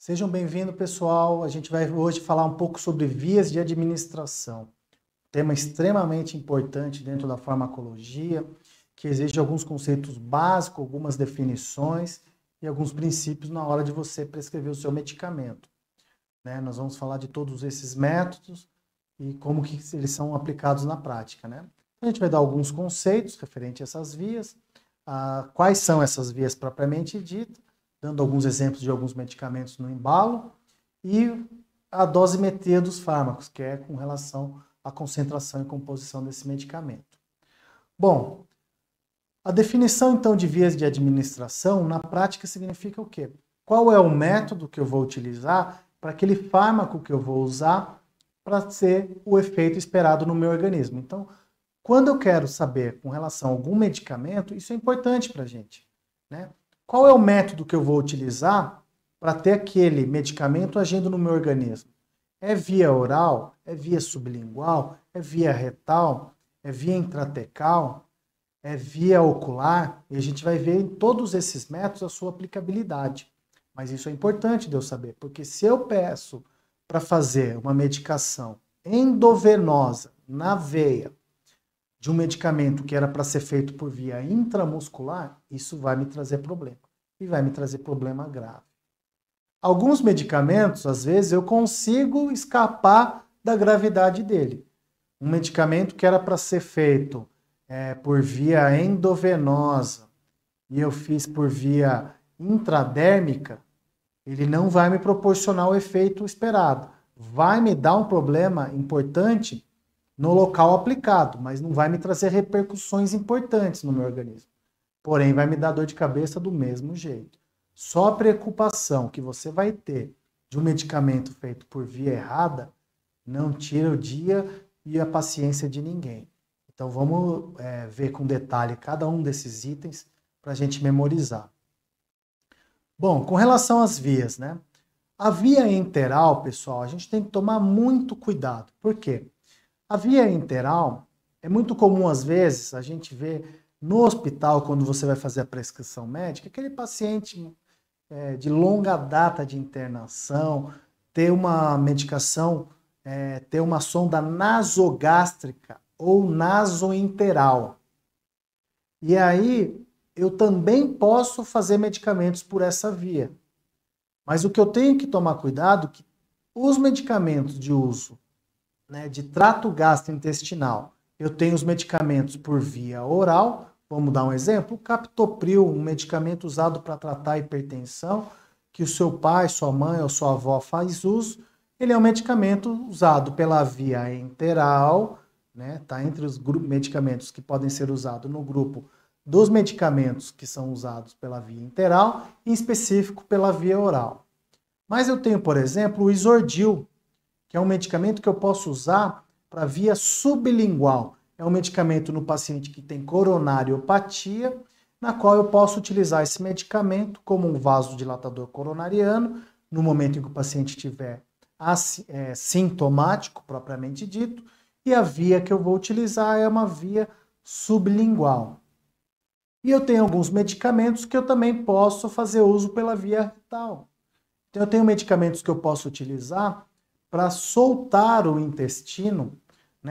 Sejam bem-vindos, pessoal. A gente vai hoje falar um pouco sobre vias de administração. Tema extremamente importante dentro da farmacologia, que exige alguns conceitos básicos, algumas definições e alguns princípios na hora de você prescrever o seu medicamento. Nós vamos falar de todos esses métodos e como que eles são aplicados na prática. A gente vai dar alguns conceitos referentes a essas vias, quais são essas vias propriamente ditas, dando alguns exemplos de alguns medicamentos no embalo, e a dosimetria dos fármacos, que é com relação à concentração e composição desse medicamento. Bom, a definição então de vias de administração, na prática, significa o quê? Qual é o método que eu vou utilizar para aquele fármaco que eu vou usar para ter o efeito esperado no meu organismo? Então, quando eu quero saber com relação a algum medicamento, isso é importante para a gente, Qual é o método que eu vou utilizar para ter aquele medicamento agindo no meu organismo? É via oral? É via sublingual? É via retal? É via intratecal? É via ocular? E a gente vai ver em todos esses métodos a sua aplicabilidade. Mas isso é importante de eu saber, porque se eu peço para fazer uma medicação endovenosa na veia, de um medicamento que era para ser feito por via intramuscular, isso vai me trazer problema. E vai me trazer problema grave. Alguns medicamentos, às vezes, eu consigo escapar da gravidade dele. Um medicamento que era para ser feito por via endovenosa e eu fiz por via intradérmica, ele não vai me proporcionar o efeito esperado. Vai me dar um problema importante no local aplicado, mas não vai me trazer repercussões importantes no meu organismo. Porém, vai me dar dor de cabeça do mesmo jeito. Só a preocupação que você vai ter de um medicamento feito por via errada não tira o dia e a paciência de ninguém. Então, vamos ver com detalhe cada um desses itens para a gente memorizar. Bom, com relação às vias, A via enteral, pessoal, a gente tem que tomar muito cuidado. Por quê? A via enteral é muito comum, às vezes, a gente vê no hospital, quando você vai fazer a prescrição médica, aquele paciente de longa data de internação, ter uma medicação, ter uma sonda nasogástrica ou nasoenteral. E aí, eu também posso fazer medicamentos por essa via. Mas o que eu tenho que tomar cuidado é que os medicamentos de uso de trato gastrointestinal, eu tenho os medicamentos por via oral. Vamos dar um exemplo, o captopril, um medicamento usado para tratar a hipertensão, que o seu pai, sua mãe ou sua avó faz uso, ele é um medicamento usado pela via enteral, tá entre os medicamentos que podem ser usados no grupo dos medicamentos que são usados pela via enteral, em específico pela via oral. Mas eu tenho, por exemplo, o Isordil, que é um medicamento que eu posso usar para via sublingual. É um medicamento no paciente que tem coronariopatia, na qual eu posso utilizar esse medicamento como um vasodilatador coronariano, no momento em que o paciente estiver sintomático, propriamente dito, e a via que eu vou utilizar é uma via sublingual. E eu tenho alguns medicamentos que eu também posso fazer uso pela via retal. Então eu tenho medicamentos que eu posso utilizar para soltar o intestino.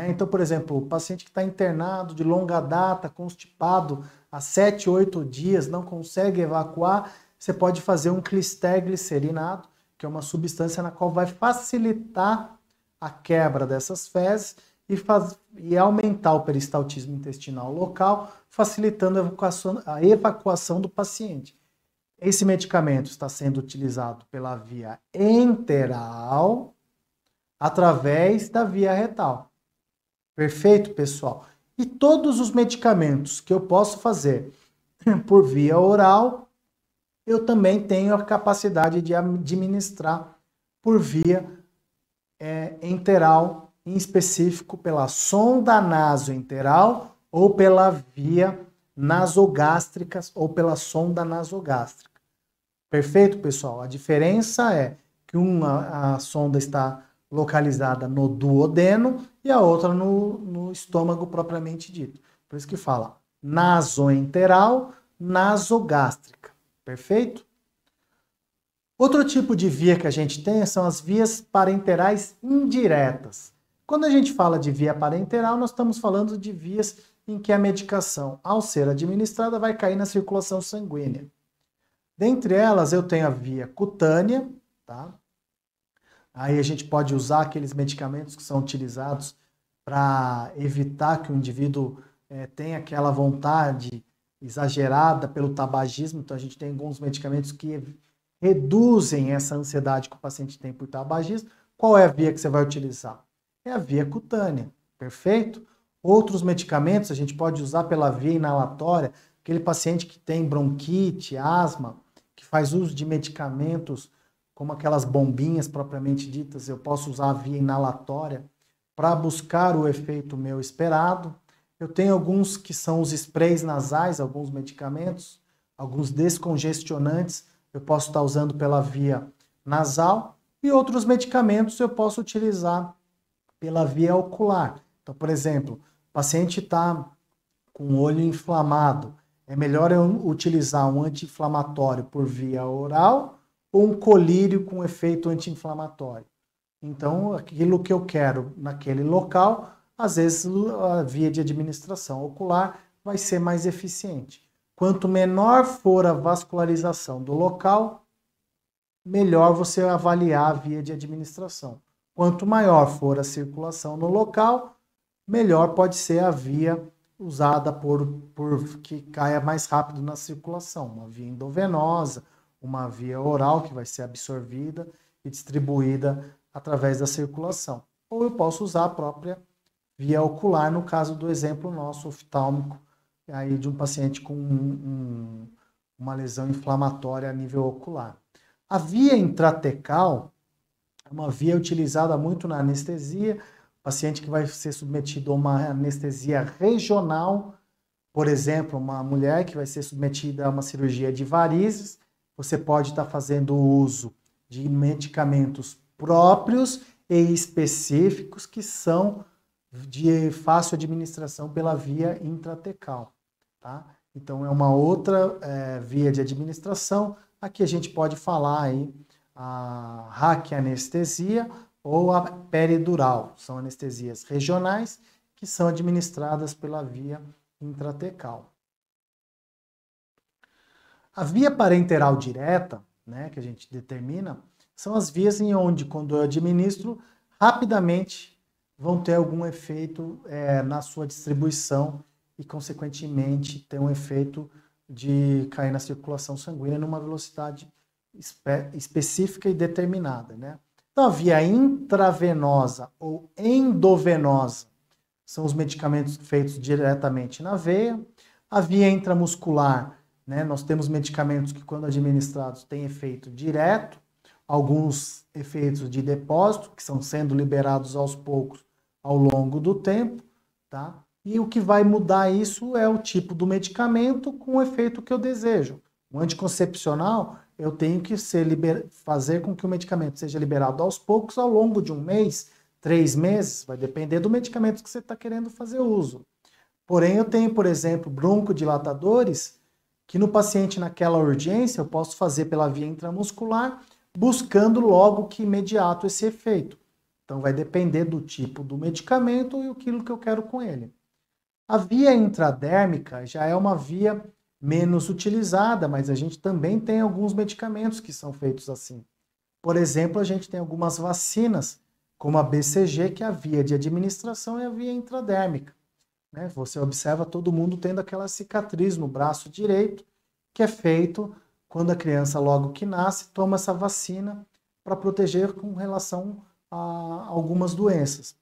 Então, por exemplo, o paciente que está internado de longa data, constipado, há 7, 8 dias, não consegue evacuar, você pode fazer um clisteglicerinado, que é uma substância na qual vai facilitar a quebra dessas fezes e aumentar o peristaltismo intestinal local, facilitando a evacuação do paciente. Esse medicamento está sendo utilizado pela via enteral, através da via retal. Perfeito, pessoal? E todos os medicamentos que eu posso fazer por via oral, eu também tenho a capacidade de administrar por via enteral, em específico pela sonda nasoenteral ou pela via nasogástrica ou pela sonda nasogástrica. Perfeito, pessoal? A diferença é que a sonda está localizada no duodeno e a outra no estômago propriamente dito. Por isso que fala nasoenteral, nasogástrica. Perfeito? Outro tipo de via que a gente tem são as vias parenterais indiretas. Quando a gente fala de via parenteral, nós estamos falando de vias em que a medicação, ao ser administrada, vai cair na circulação sanguínea. Dentre elas, eu tenho a via cutânea, tá? Aí a gente pode usar aqueles medicamentos que são utilizados para evitar que o indivíduo tenha aquela vontade exagerada pelo tabagismo. Então, a gente tem alguns medicamentos que reduzem essa ansiedade que o paciente tem por tabagismo. Qual é a via que você vai utilizar? É a via cutânea, perfeito? Outros medicamentos a gente pode usar pela via inalatória, aquele paciente que tem bronquite, asma, que faz uso de medicamentos como aquelas bombinhas propriamente ditas, eu posso usar a via inalatória para buscar o efeito meu esperado. Eu tenho alguns que são os sprays nasais, alguns medicamentos, alguns descongestionantes, eu posso estar usando pela via nasal, e outros medicamentos eu posso utilizar pela via ocular. Então, por exemplo, o paciente está com o olho inflamado, é melhor eu utilizar um anti-inflamatório por via oral ou um colírio com efeito anti-inflamatório. Então, aquilo que eu quero naquele local, às vezes a via de administração ocular vai ser mais eficiente. Quanto menor for a vascularização do local, melhor você avaliar a via de administração. Quanto maior for a circulação no local, melhor pode ser a via usada por que caia mais rápido na circulação. Uma via endovenosa, uma via oral que vai ser absorvida e distribuída através da circulação. Ou eu posso usar a própria via ocular, no caso do exemplo nosso oftálmico, aí de um paciente com uma lesão inflamatória a nível ocular. A via intratecal é uma via utilizada muito na anestesia, paciente que vai ser submetido a uma anestesia regional, por exemplo, uma mulher que vai ser submetida a uma cirurgia de varizes, você pode estar fazendo uso de medicamentos próprios e específicos que são de fácil administração pela via intratecal, tá? Então é uma outra via de administração. Aqui a gente pode falar aí a raquianestesia ou a peridural. São anestesias regionais que são administradas pela via intratecal. A via parenteral direta, né, que a gente determina, são as vias em onde, quando eu administro, rapidamente vão ter algum efeito na sua distribuição e, consequentemente, ter um efeito de cair na circulação sanguínea numa velocidade específica e determinada, né? Então, a via intravenosa ou endovenosa são os medicamentos feitos diretamente na veia. A via intramuscular, né, nós temos medicamentos que, quando administrados, têm efeito direto, alguns efeitos de depósito, que estão sendo liberados aos poucos ao longo do tempo, tá? E o que vai mudar isso é o tipo do medicamento com o efeito que eu desejo. O anticoncepcional, eu tenho que fazer com que o medicamento seja liberado aos poucos ao longo de um mês, 3 meses, vai depender do medicamento que você está querendo fazer uso. Porém, eu tenho, por exemplo, broncodilatadores, que no paciente naquela urgência eu posso fazer pela via intramuscular, buscando logo que imediato esse efeito. Então vai depender do tipo do medicamento e aquilo que eu quero com ele. A via intradérmica já é uma via menos utilizada, mas a gente também tem alguns medicamentos que são feitos assim. Por exemplo, a gente tem algumas vacinas, como a BCG, que a via de administração é a via intradérmica, né? Você observa todo mundo tendo aquela cicatriz no braço direito, que é feito quando a criança, logo que nasce, toma essa vacina para proteger com relação a algumas doenças.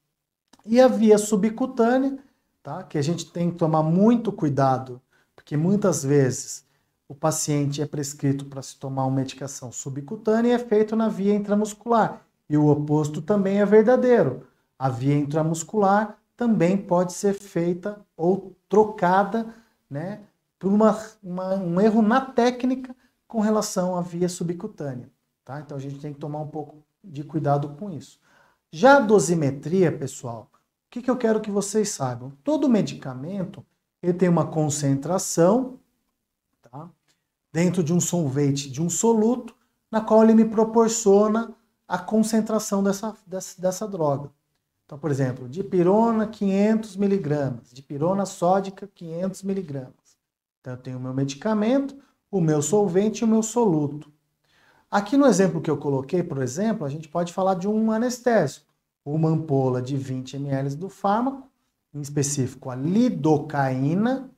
E a via subcutânea, tá? Que a gente tem que tomar muito cuidado, porque muitas vezes o paciente é prescrito para se tomar uma medicação subcutânea e é feito na via intramuscular. E o oposto também é verdadeiro. A via intramuscular também pode ser feita ou trocada, né, por um erro na técnica com relação à via subcutânea, tá? Então a gente tem que tomar um pouco de cuidado com isso. Já a dosimetria, pessoal, o que eu quero que vocês saibam? Todo medicamento ele tem uma concentração, tá, dentro de um solvente, de um soluto, na qual ele me proporciona a concentração dessa droga. Então, por exemplo, dipirona 500 miligramas, dipirona sódica 500 miligramas. Então, eu tenho o meu medicamento, o meu solvente e o meu soluto. Aqui no exemplo que eu coloquei, por exemplo, a gente pode falar de um anestésico. Uma ampola de 20 ml do fármaco, em específico a lidocaína,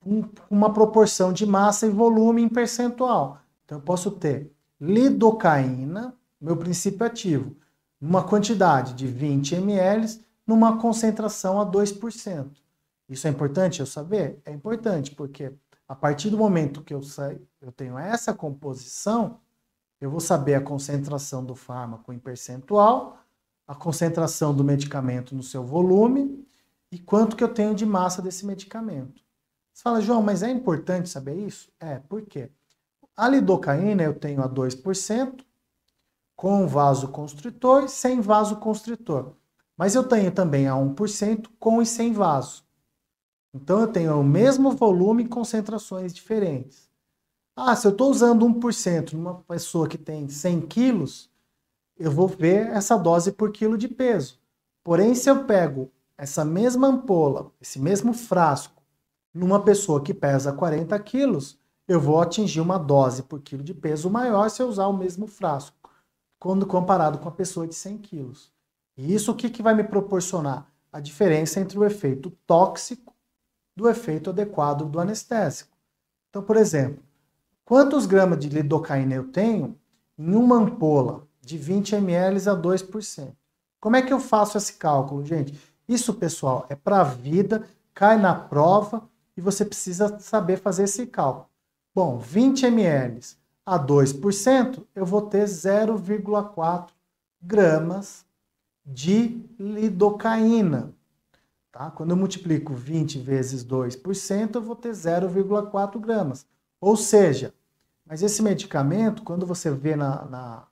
com uma proporção de massa e volume em percentual. Então, eu posso ter lidocaína, meu princípio ativo, numa quantidade de 20 ml, numa concentração a 2%. Isso é importante eu saber? É importante, porque a partir do momento que eu tenho essa composição, eu vou saber a concentração do fármaco em percentual, a concentração do medicamento no seu volume e quanto que eu tenho de massa desse medicamento. Você fala, João, mas é importante saber isso? É, por quê? A lidocaína eu tenho a 2%, com vasoconstritor e sem vasoconstritor. Mas eu tenho também a 1% com e sem vaso. Então eu tenho o mesmo volume e concentrações diferentes. Ah, se eu estou usando 1% numa pessoa que tem 100 quilos, eu vou ver essa dose por quilo de peso. Porém, se eu pego essa mesma ampola, esse mesmo frasco, numa pessoa que pesa 40 quilos, eu vou atingir uma dose por quilo de peso maior se eu usar o mesmo frasco, quando comparado com a pessoa de 100 quilos. E isso o que vai me proporcionar? A diferença entre o efeito tóxico do efeito adequado do anestésico. Então, por exemplo, quantos gramas de lidocaína eu tenho em uma ampola de 20 ml a 2%? Como é que eu faço esse cálculo, gente? Isso, pessoal, é para a vida, cai na prova e você precisa saber fazer esse cálculo. Bom, 20 ml a 2%, eu vou ter 0,4 gramas de lidocaína. Tá? Quando eu multiplico 20 vezes 2%, eu vou ter 0,4 gramas. Ou seja, mas esse medicamento, quando você vê na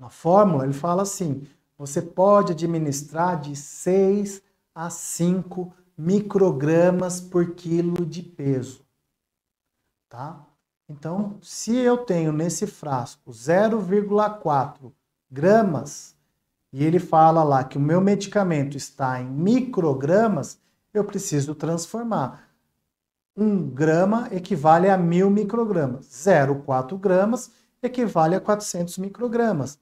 fórmula, ele fala assim, você pode administrar de 6 a 5 microgramas por quilo de peso. Tá? Então, se eu tenho nesse frasco 0,4 gramas, e ele fala lá que o meu medicamento está em microgramas, eu preciso transformar. 1 grama equivale a 1000 microgramas. 0,4 gramas equivale a 400 microgramas.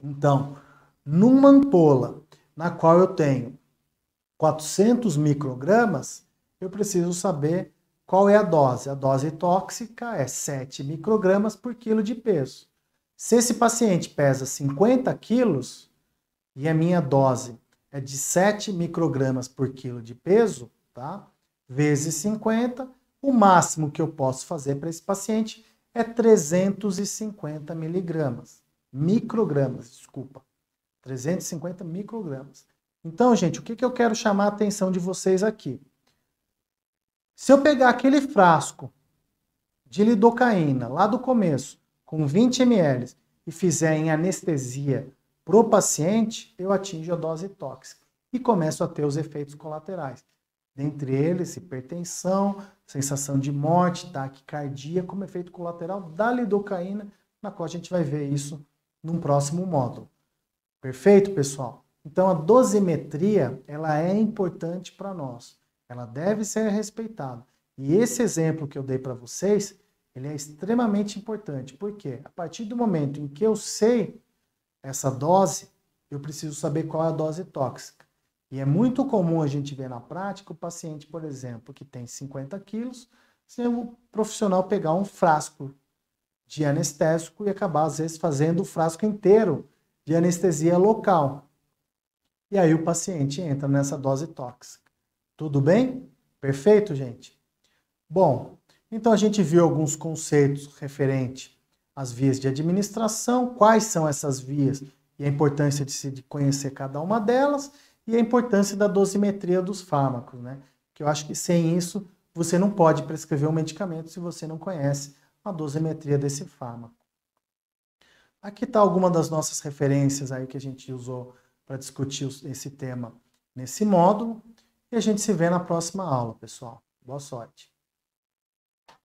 Então, numa ampola na qual eu tenho 400 microgramas, eu preciso saber qual é a dose. A dose tóxica é 7 microgramas por quilo de peso. Se esse paciente pesa 50 quilos e a minha dose é de 7 microgramas por quilo de peso, tá? Vezes 50, o máximo que eu posso fazer para esse paciente é 350 miligramas. Microgramas, desculpa. 350 microgramas. Então, gente, o que eu quero chamar a atenção de vocês aqui? Se eu pegar aquele frasco de lidocaína lá do começo, com 20 ml, e fizer em anestesia para o paciente, eu atinjo a dose tóxica e começo a ter os efeitos colaterais. Dentre eles, hipertensão, sensação de morte, taquicardia, como efeito colateral da lidocaína, na qual a gente vai ver isso num próximo módulo. Perfeito, pessoal? Então, a dosimetria, ela é importante para nós. Ela deve ser respeitada. E esse exemplo que eu dei para vocês, ele é extremamente importante. Por quê? A partir do momento em que eu sei essa dose, eu preciso saber qual é a dose tóxica. E é muito comum a gente ver na prática o paciente, por exemplo, que tem 50 quilos, se o profissional pegar um frasco de anestésico e acabar, às vezes, fazendo o frasco inteiro de anestesia local. E aí o paciente entra nessa dose tóxica. Tudo bem? Perfeito, gente? Bom, então a gente viu alguns conceitos referentes às vias de administração, quais são essas vias e a importância de se conhecer cada uma delas e a importância da dosimetria dos fármacos, né? Que eu acho que sem isso você não pode prescrever um medicamento se você não conhece a dosimetria desse fármaco. Aqui está alguma das nossas referências aí que a gente usou para discutir esse tema nesse módulo e a gente se vê na próxima aula, pessoal. Boa sorte!